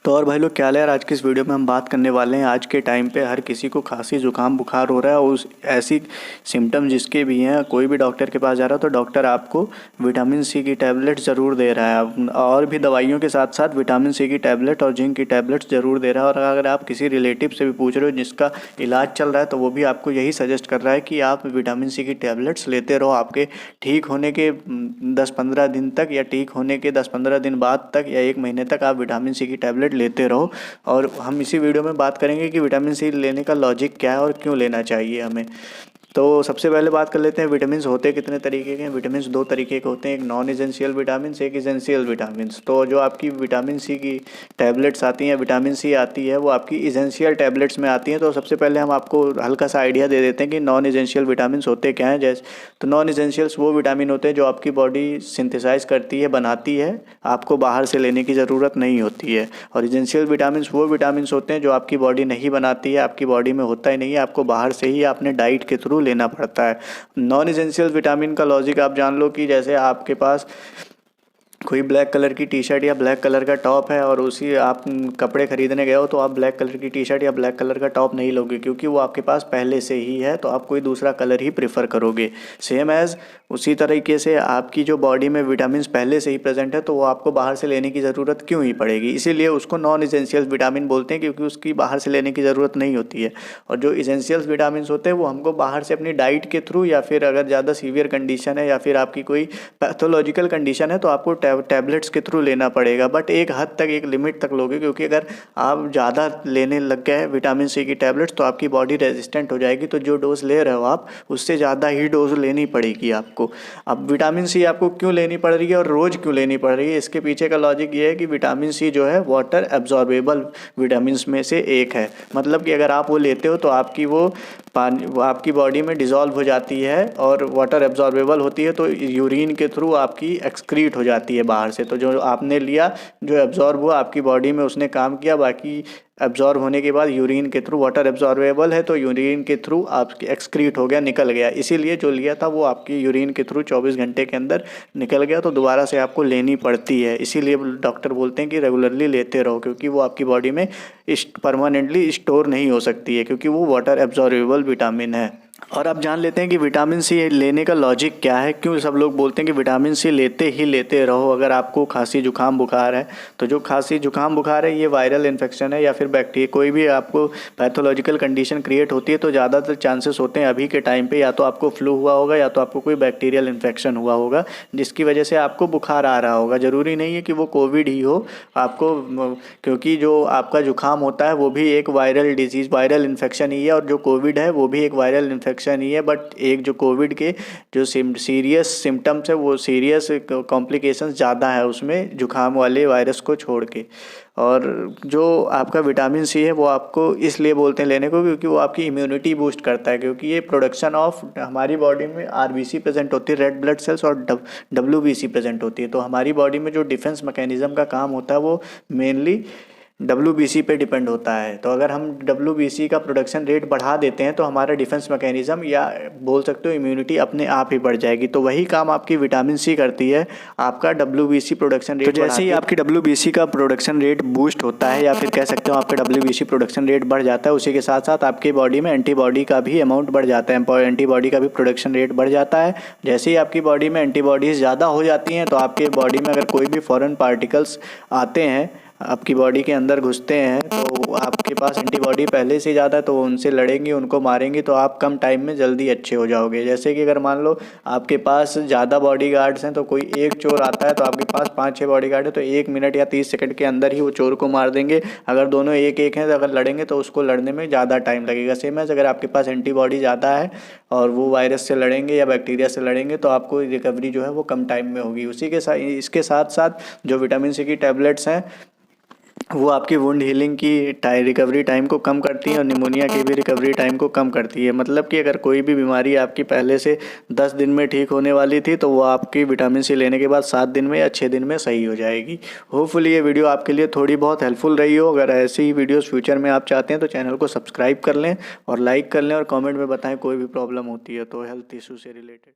तो और भाई लोग क्या हाल है यार। आज की इस वीडियो में हम बात करने वाले हैं, आज के टाइम पे हर किसी को खांसी जुकाम बुखार हो रहा है और उस ऐसी सिम्टम जिसके भी हैं, कोई भी डॉक्टर के पास जा रहा है तो डॉक्टर आपको विटामिन सी की टैबलेट ज़रूर दे रहा है और भी दवाइयों के साथ साथ विटामिन सी की टैबलेट और जिंक की टैबलेट ज़रूर दे रहा है। और अगर आप किसी रिलेटिव से भी पूछ रहे हो जिसका इलाज चल रहा है तो वो भी आपको यही सजेस्ट कर रहा है कि आप विटामिन सी की टैबलेट्स लेते रहो। आपके ठीक होने के 10-15 दिन तक या ठीक होने के 10-15 दिन बाद तक या 1 महीने तक आप विटामिन सी की टैबलेट लेते रहो। और हम इसी वीडियो में बात करेंगे कि विटामिन सी लेने का लॉजिक क्या है और क्यों लेना चाहिए हमें। तो सबसे पहले बात कर लेते हैं विटामिन होते कितने तरीके के हैं। विटामिन 2 तरीके के होते हैं, एक नॉन एसेंशियल विटामिन, एक एसेंशियल विटामिन। तो जो आपकी विटामिन सी की टैबलेट्स आती हैं, विटामिन सी आती है, वो आपकी एसेंशियल टैबलेट्स में आती हैं। तो सबसे पहले हम आपको हल्का सा आइडिया दे देते हैं कि नॉन एसेंशियल विटामिन होते क्या हैं। जैसे तो नॉन एसेंशियल्स वो विटामिन होते हैं जो आपकी बॉडी सिंथेसाइज करती है, बनाती है, आपको बाहर से लेने की ज़रूरत नहीं होती है। और एसेंशियल विटामिन वो विटामिन होते हैं जो आपकी बॉडी नहीं बनाती है, आपकी बॉडी में होता ही नहीं है, आपको बाहर से ही अपने डाइट के थ्रू लेना पड़ता है। नॉन एसेंशियल विटामिन का लॉजिक आप जान लो कि जैसे आपके पास कोई ब्लैक कलर की टी शर्ट या ब्लैक कलर का टॉप है और उसी आप कपड़े खरीदने गए हो तो आप ब्लैक कलर की टी शर्ट या ब्लैक कलर का टॉप नहीं लोगे क्योंकि वो आपके पास पहले से ही है, तो आप कोई दूसरा कलर ही प्रेफर करोगे। सेम एज़ उसी तरीके से आपकी जो बॉडी में विटामिन पहले से ही प्रेजेंट है तो वो आपको बाहर से लेने की ज़रूरत क्यों ही पड़ेगी। इसीलिए उसको नॉन एसेंशियल विटामिन बोलते हैं क्योंकि उसकी बाहर से लेने की ज़रूरत नहीं होती है। और जो एसेंशियल विटामिन होते हैं वो हमको बाहर से अपनी डाइट के थ्रू या फिर अगर ज़्यादा सीवियर कंडीशन है या फिर आपकी कोई पैथोलॉजिकल कंडीशन है तो आपको टैबलेट्स के थ्रू लेना पड़ेगा। बट एक हद तक, एक लिमिट तक लोगे, क्योंकि अगर आप ज़्यादा लेने लग गए विटामिन सी की टैबलेट्स तो आपकी बॉडी रेजिस्टेंट हो जाएगी, तो जो डोज ले रहे हो आप उससे ज़्यादा ही डोज लेनी पड़ेगी आपको। अब विटामिन सी आपको क्यों लेनी पड़ रही है और रोज़ क्यों लेनी पड़ रही है, इसके पीछे का लॉजिक ये है कि विटामिन सी जो है वाटर एब्जॉर्बेबल विटामिन में से एक है। मतलब कि अगर आप वो लेते हो तो आपकी वो पानी आपकी बॉडी में डिज़ोल्व हो जाती है और वाटर एब्जॉर्बेबल होती है, तो यूरिन के थ्रू आपकी एक्सक्रीट हो जाती है बाहर से। तो जो आपने लिया, जो एब्जॉर्ब हुआ आपकी बॉडी में, उसने काम किया, बाकी एब्जॉर्ब होने के बाद यूरिन के थ्रू, वाटर एब्जॉर्बेबल है तो यूरिन के थ्रू आपकी एक्सक्रीट हो गया, निकल गया। इसीलिए जो लिया था वो आपकी यूरिन के थ्रू 24 घंटे के अंदर निकल गया, तो दोबारा से आपको लेनी पड़ती है। इसीलिए डॉक्टर बोलते हैं कि रेगुलरली लेते रहो क्योंकि वो आपकी बॉडी में परमानेंटली स्टोर नहीं हो सकती है क्योंकि वो वाटर एब्जॉर्बेबल विटामिन है। और अब जान लेते हैं कि विटामिन सी लेने का लॉजिक क्या है, क्यों सब लोग बोलते हैं कि विटामिन सी लेते ही लेते रहो अगर आपको खांसी जुकाम बुखार है। तो जो खांसी जुकाम बुखार है ये वायरल इन्फेक्शन है या फिर बैक्टीरिया, कोई भी आपको पैथोलॉजिकल कंडीशन क्रिएट होती है तो ज़्यादातर चांसेस होते हैं अभी के टाइम पे या तो आपको फ्लू हुआ होगा या तो आपको कोई बैक्टीरियल इन्फेक्शन हुआ होगा जिसकी वजह से आपको बुखार आ रहा होगा। ज़रूरी नहीं है कि वो कोविड ही हो आपको, क्योंकि जो आपका जुकाम होता है वो भी एक वायरल डिजीज़, वायरल इन्फेक्शन ही है, और जो कोविड है वो भी एक वायरल इन्फेक्शन ही है। बट एक जो कोविड के जो सीरियस सिम्टम्स है, वो सीरियस कॉम्प्लिकेशंस ज़्यादा है उसमें जुकाम वाले वायरस को छोड़ के। और जो आपका विटामिन सी है वो आपको इसलिए बोलते हैं लेने को क्योंकि वो आपकी इम्यूनिटी बूस्ट करता है, क्योंकि ये प्रोडक्शन ऑफ हमारी बॉडी में आरबीसी प्रेजेंट होती है, रेड ब्लड सेल्स, और डब्ल्यूबीसी प्रेजेंट होती है। तो हमारी बॉडी में जो डिफेंस मैकेनिज्म का काम होता है वो मेनली डब्ल्यूबीसी पे डिपेंड होता है। तो अगर हम डब्ल्यूबीसी का प्रोडक्शन रेट बढ़ा देते हैं तो हमारा डिफेंस मैकेनिज्म या बोल सकते हो इम्यूनिटी अपने आप ही बढ़ जाएगी। तो वही काम आपकी विटामिन सी करती है, आपका डब्ल्यूबीसी प्रोडक्शन रेट। तो जैसे ही आपकी डब्ल्यूबीसी का प्रोडक्शन रेट बूस्ट होता है या फिर कह सकते हो आपका डब्ल्यूबीसी प्रोडक्शन रेट बढ़ जाता है, उसी के साथ साथ आपकी बॉडी में एंटीबॉडी का भी अमाउंट बढ़ जाता है, एंटीबॉडी का भी प्रोडक्शन रेट बढ़ जाता है। जैसे ही आपकी बॉडी में एंटीबॉडीज़ ज़्यादा हो जाती हैं तो आपके बॉडी में अगर कोई भी फॉरेन पार्टिकल्स आते हैं, आपकी बॉडी के अंदर घुसते हैं, तो आपके पास एंटीबॉडी पहले से ज़्यादा है तो उनसे लड़ेंगी, उनको मारेंगी, तो आप कम टाइम में जल्दी अच्छे हो जाओगे। जैसे कि अगर मान लो आपके पास ज़्यादा बॉडीगार्ड्स हैं तो कोई एक चोर आता है तो आपके पास 5-6 बॉडीगार्ड है तो 1 मिनट या 30 सेकंड के अंदर ही वो चोर को मार देंगे। अगर दोनों एक एक हैं तो अगर लड़ेंगे तो उसको लड़ने में ज़्यादा टाइम लगेगा। सेम है, अगर आपके पास एंटीबॉडी ज़्यादा है और वो वायरस से लड़ेंगे या बैक्टीरिया से लड़ेंगे तो आपको रिकवरी जो है वो कम टाइम में होगी। उसी के साथ इसके साथ साथ जो विटामिन सी की टैबलेट्स हैं वो आपकी वुंड हीलिंग की रिकवरी टाइम को कम करती है और निमोनिया की भी रिकवरी टाइम को कम करती है। मतलब कि अगर कोई भी बीमारी आपकी पहले से 10 दिन में ठीक होने वाली थी तो वो आपकी विटामिन सी लेने के बाद 7 दिन में या 6 दिन में सही हो जाएगी। होपफुली ये वीडियो आपके लिए थोड़ी बहुत हेल्पफुल रही हो। अगर ऐसी ही वीडियोज़ फ्यूचर में आप चाहते हैं तो चैनल को सब्सक्राइब कर लें और लाइक कर लें और कॉमेंट में बताएँ कोई भी प्रॉब्लम होती है तो हेल्थ इशू से रिलेटेड।